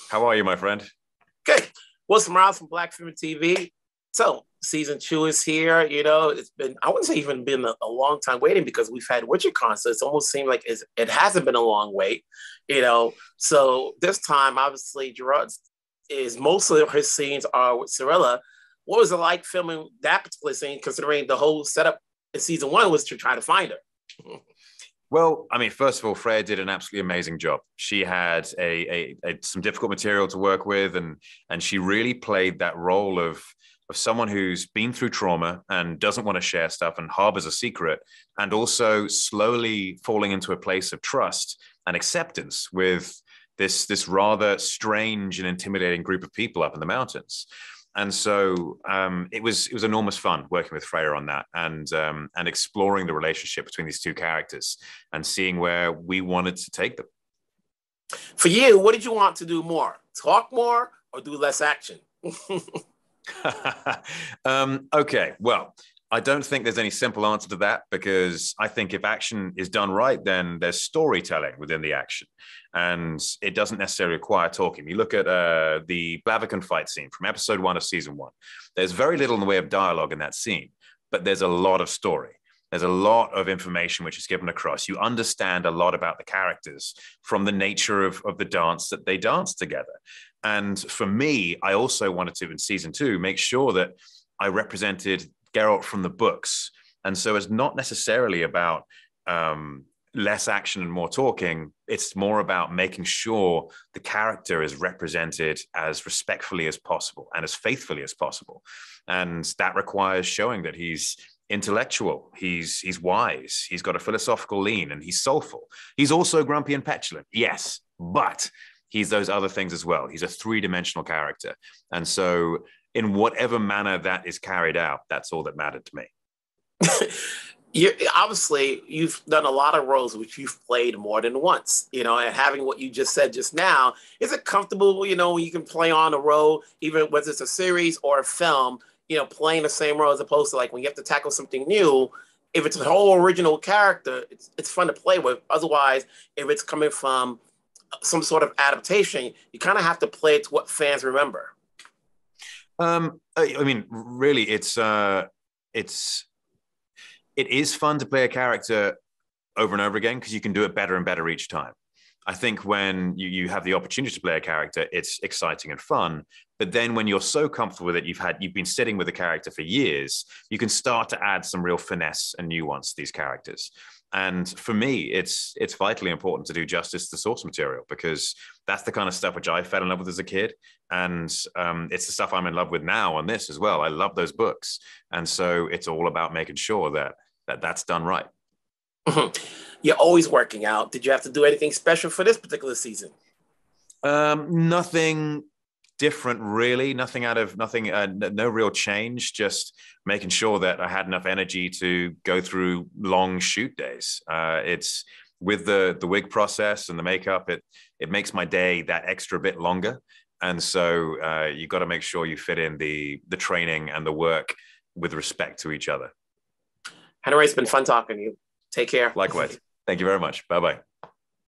How are you, my friend? Good. Wilson Morales from Black Film and TV. So season 2 is here. It's been, I wouldn't say even been a long time waiting because we've had WitcherCon, so it's almost seemed like it hasn't been a long wait. So this time, obviously, Gerard is most of his scenes are with Cirilla. What was it like filming that particular scene, considering the whole setup in season 1 was to try to find her? Well, I mean, first of all, Freya did an absolutely amazing job. She had some difficult material to work with, and she really played that role of someone who's been through trauma and doesn't want to share stuff and harbors a secret, and also slowly falling into a place of trust and acceptance with this rather strange and intimidating group of people up in the mountains. And so it was enormous fun working with Freya on that and exploring the relationship between these two characters and seeing where we wanted to take them. For you, what did you want to do more? Talk more or do less action? Okay, well, I don't think there's any simple answer to that because I think if action is done right, then there's storytelling within the action. And it doesn't necessarily require talking. You look at the Blaviken fight scene from episode 1 of season 1. There's very little in the way of dialogue in that scene, but there's a lot of story. There's a lot of information which is given across. You understand a lot about the characters from the nature of the dance that they dance together. And for me, I also wanted to, in season 2, make sure that I represented Geralt from the books. And so it's not necessarily about less action and more talking. It's more about making sure the character is represented as respectfully as possible and as faithfully as possible. And that requires showing that he's intellectual, he's wise, he's got a philosophical lean, and he's soulful. He's also grumpy and petulant, yes, but he's those other things as well. He's a three-dimensional character. And so in whatever manner that is carried out, that's all that mattered to me. Obviously, you've done a lot of roles which you've played more than once, and having what you just said just now, is it comfortable, when you can play on a role, even whether it's a series or a film, playing the same role as opposed to like when you have to tackle something new, if it's a whole original character, it's fun to play with. Otherwise, if it's coming from some sort of adaptation, you kind of have to play it to what fans remember. I mean, really, it is fun to play a character over and over again because you can do it better and better each time. I think when you have the opportunity to play a character, it's exciting and fun. But then when you're so comfortable with it, you've been sitting with a character for years, you can start to add some real finesse and nuance to these characters. And for me, it's vitally important to do justice to the source material because that's the kind of stuff which I fell in love with as a kid. And it's the stuff I'm in love with now on this as well. I love those books. And so it's all about making sure that's done right. You're always working out. Did you have to do anything special for this particular season? Nothing different, really. No real change. Just making sure that I had enough energy to go through long shoot days. It's with the wig process and the makeup. It makes my day that extra bit longer. And so you got to make sure you fit in the training and the work with respect to each other. Henry, it's been fun talking to you. Take care. Likewise. Thank you very much. Bye-bye.